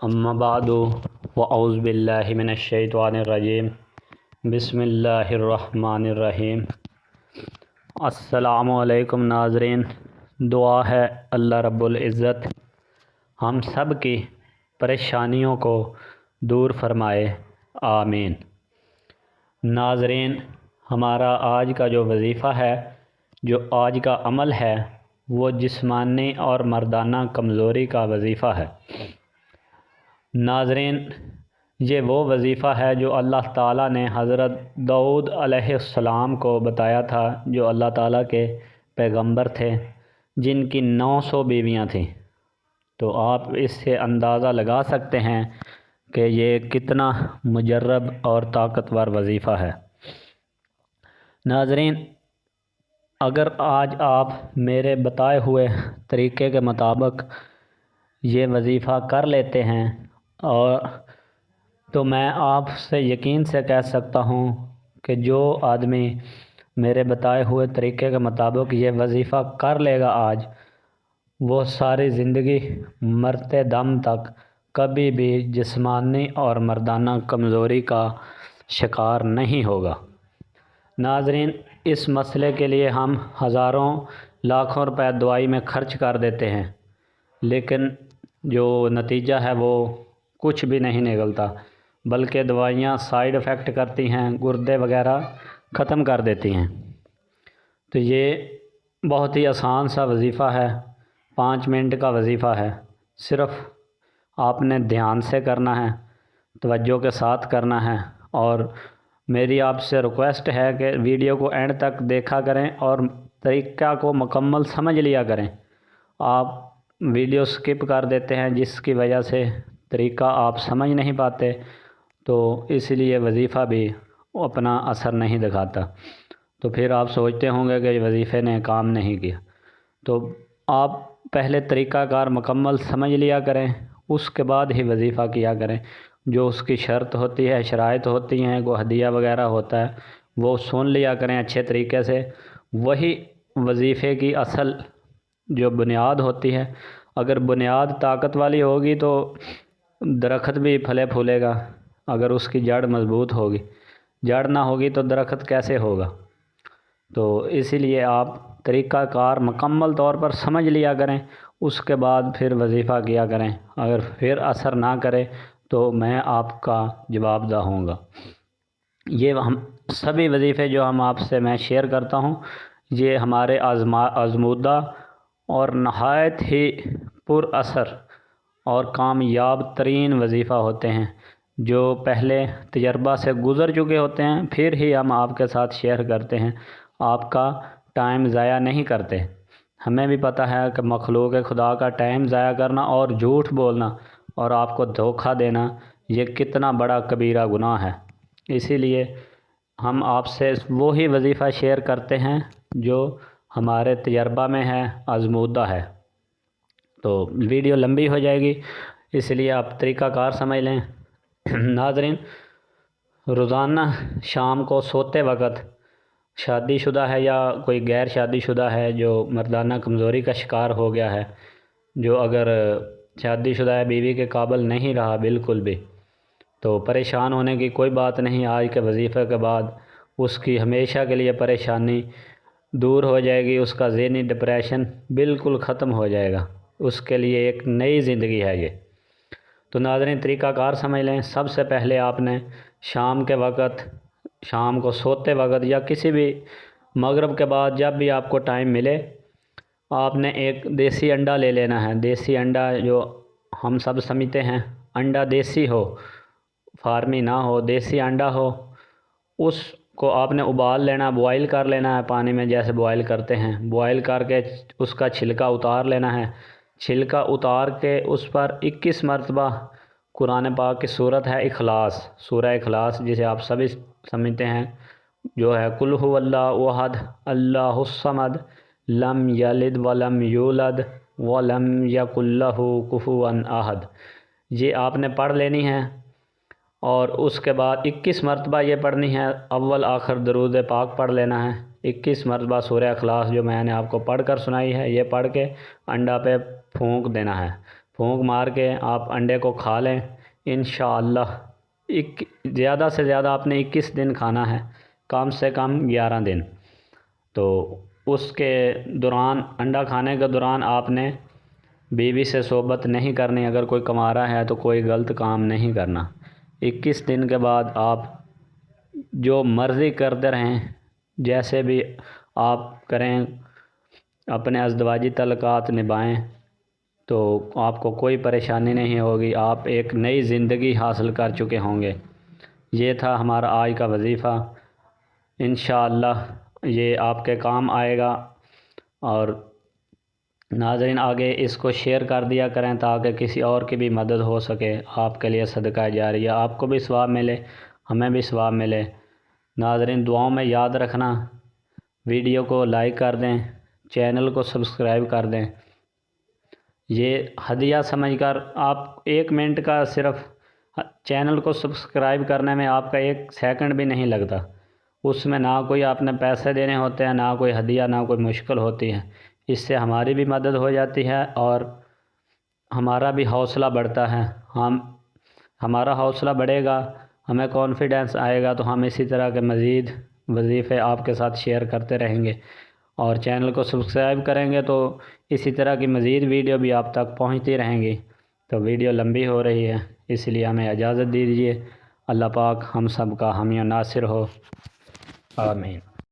اما بعد واعوذ باللہ من الشیطان الرجیم بسم اللہ الرحمن الرحیم۔ السلام علیکم ناظرین، دعا ہے اللہ رب العزت ہم سب کی پریشانیوں کو دور فرمائے، آمین۔ ناظرین، ہمارا آج کا جو وظیفہ ہے، جو آج کا عمل ہے، وہ جسمانی اور مردانہ کمزوری کا وظیفہ ہے۔ ناظرین، یہ وہ وظیفہ ہے جو اللہ تعالیٰ نے حضرت داؤد علیہ السلام کو بتایا تھا، جو اللہ تعالیٰ کے پیغمبر تھے، جن کی 900 بیویاں تھیں۔ تو آپ اس سے اندازہ لگا سکتے ہیں کہ یہ کتنا مجرب اور طاقتور وظیفہ ہے۔ ناظرین، اگر آج آپ میرے بتائے ہوئے طریقے کے مطابق یہ وظیفہ کر لیتے ہیں تو میں آپ سے یقین سے کہہ سکتا ہوں کہ جو آدمی میرے بتائے ہوئے طریقے کے مطابق یہ وظیفہ کر لے گا آج، وہ ساری زندگی مرتے دم تک کبھی بھی جسمانی اور مردانہ کمزوری کا شکار نہیں ہوگا۔ ناظرین، اس مسئلے کے لیے ہم ہزاروں لاکھوں روپے دوائی میں خرچ کر دیتے ہیں، لیکن جو نتیجہ ہے وہ کچھ بھی نہیں نکلتا، بلکہ دوائیاں سائیڈ افیکٹ کرتی ہیں، گردے وغیرہ ختم کر دیتی ہیں۔ تو یہ بہت ہی آسان سا وظیفہ ہے، 5 منٹ کا وظیفہ ہے۔ صرف آپ نے دھیان سے کرنا ہے، توجہ کے ساتھ کرنا ہے، اور میری آپ سے ریکویسٹ ہے کہ ویڈیو کو اینڈ تک دیکھا کریں اور طریقہ کو مکمل سمجھ لیا کریں۔ آپ ویڈیو سکپ کر دیتے ہیں، جس کی وجہ سے طریقہ آپ سمجھ نہیں پاتے، تو اس لیے وظیفہ بھی اپنا اثر نہیں دکھاتا۔ تو پھر آپ سوچتے ہوں گے کہ وظیفے نے کام نہیں کیا۔ تو آپ پہلے طریقہ کار مکمل سمجھ لیا کریں، اس کے بعد ہی وظیفہ کیا کریں۔ جو اس کی شرط ہوتی ہے، شرائط ہوتی ہیں، کو ہدیہ وغیرہ ہوتا ہے، وہ سن لیا کریں اچھے طریقے سے۔ وہی وظیفے کی اصل جو بنیاد ہوتی ہے۔ اگر بنیاد طاقت والی ہوگی تو درخت بھی پھلے پھولے گا، اگر اس کی جڑ مضبوط ہوگی۔ جڑ نہ ہوگی تو درخت کیسے ہوگا؟ تو اسی لیے آپ طریقہ کار مکمل طور پر سمجھ لیا کریں، اس کے بعد پھر وظیفہ کیا کریں۔ اگر پھر اثر نہ کرے تو میں آپ کا جواب دہ ہوں گا۔ یہ ہم سبھی وظیفے جو ہم آپ سے میں شیئر کرتا ہوں، یہ ہمارے آزمودہ اور نہایت ہی پر اثر اور کامیاب ترین وظیفہ ہوتے ہیں، جو پہلے تجربہ سے گزر چکے ہوتے ہیں، پھر ہی ہم آپ کے ساتھ شیئر کرتے ہیں۔ آپ کا ٹائم ضائع نہیں کرتے۔ ہمیں بھی پتہ ہے کہ مخلوق خدا کا ٹائم ضائع کرنا اور جھوٹ بولنا اور آپ کو دھوکہ دینا، یہ کتنا بڑا کبیرہ گناہ ہے۔ اسی لیے ہم آپ سے وہی وظیفہ شیئر کرتے ہیں جو ہمارے تجربہ میں ہے، آزمودہ ہے۔ تو ویڈیو لمبی ہو جائے گی، اس لیے آپ طریقہ کار سمجھ لیں۔ ناظرین، روزانہ شام کو سوتے وقت شادی شدہ ہے یا کوئی غیر شادی شدہ ہے جو مردانہ کمزوری کا شکار ہو گیا ہے، جو اگر شادی شدہ ہے، بیوی کے قابل نہیں رہا بالکل بھی، تو پریشان ہونے کی کوئی بات نہیں۔ آج کے وظیفے کے بعد اس کی ہمیشہ کے لیے پریشانی دور ہو جائے گی، اس کا ذہنی ڈپریشن بالکل ختم ہو جائے گا، اس کے لیے ایک نئی زندگی ہے یہ۔ تو ناظرین، طریقہ کار سمجھ لیں۔ سب سے پہلے آپ نے شام کے وقت، شام کو سوتے وقت یا کسی بھی مغرب کے بعد جب بھی آپ کو ٹائم ملے، آپ نے ایک دیسی انڈا لے لینا ہے۔ دیسی انڈا جو ہم سب سمجھتے ہیں، انڈا دیسی ہو، فارمی نہ ہو، دیسی انڈا ہو، اس کو آپ نے ابال لینا، بوائل کر لینا ہے پانی میں، جیسے بوائل کرتے ہیں۔ بوائل کر کے اس کا چھلکا اتار لینا ہے۔ چھلکا اتار کے اس پر 21 مرتبہ قرآن پاک کی صورت ہے اخلاص، سورہ اخلاص، جسے آپ سبھی سمجھتے ہیں، جو ہے قل هو اللہ احد اللہ الصمد لم یلد ولم یولد ولم یکن لہ کفوا احد، یہ آپ نے پڑھ لینی ہے۔ اور اس کے بعد 21 مرتبہ یہ پڑھنی ہے۔ اول آخر درود پاک پڑھ لینا ہے۔ 21 مرتبہ سورہ اخلاص جو میں نے آپ کو پڑھ کر سنائی ہے، یہ پڑھ کے انڈا پہ پھونک دینا ہے۔ پھونک مار کے آپ انڈے کو کھا لیں انشاءاللہ۔ زیادہ سے زیادہ آپ نے 21 دن کھانا ہے، کم سے کم 11 دن۔ تو اس کے دوران، انڈا کھانے کے دوران آپ نے بیوی سے صحبت نہیں کرنی، اگر کوئی کما رہا ہے تو کوئی غلط کام نہیں کرنا۔ 21 دن کے بعد آپ جو مرضی کرتے رہیں، جیسے بھی آپ کریں، اپنے ازدواجی تعلقات نبھائیں، تو آپ کو کوئی پریشانی نہیں ہوگی، آپ ایک نئی زندگی حاصل کر چکے ہوں گے۔ یہ تھا ہمارا آج کا وظیفہ، انشاءاللہ یہ آپ کے کام آئے گا۔ اور ناظرین آگے اس کو شیئر کر دیا کریں تاکہ کسی اور کی بھی مدد ہو سکے، آپ کے لیے صدقہ جاریہ، آپ کو بھی ثواب ملے، ہمیں بھی ثواب ملے۔ ناظرین دعاؤں میں یاد رکھنا، ویڈیو کو لائک کر دیں، چینل کو سبسکرائب کر دیں۔ یہ ہدیہ سمجھ کر، آپ 1 منٹ کا صرف چینل کو سبسکرائب کرنے میں آپ کا 1 سیکنڈ بھی نہیں لگتا، اس میں نہ کوئی آپ نے پیسے دینے ہوتے ہیں، نہ کوئی ہدیہ، نہ کوئی مشکل ہوتی ہے۔ اس سے ہماری بھی مدد ہو جاتی ہے اور ہمارا بھی حوصلہ بڑھتا ہے۔ ہمارا حوصلہ بڑھے گا، ہمیں کانفیڈنس آئے گا، تو ہم اسی طرح کے مزید وظیفے آپ کے ساتھ شیئر کرتے رہیں گے۔ اور چینل کو سبسکرائب کریں گے تو اسی طرح کی مزید ویڈیو بھی آپ تک پہنچتی رہیں گی۔ تو ویڈیو لمبی ہو رہی ہے، اس لیے ہمیں اجازت دیجیے۔ اللہ پاک ہم سب کا حامی و ناصر ہو، آمین۔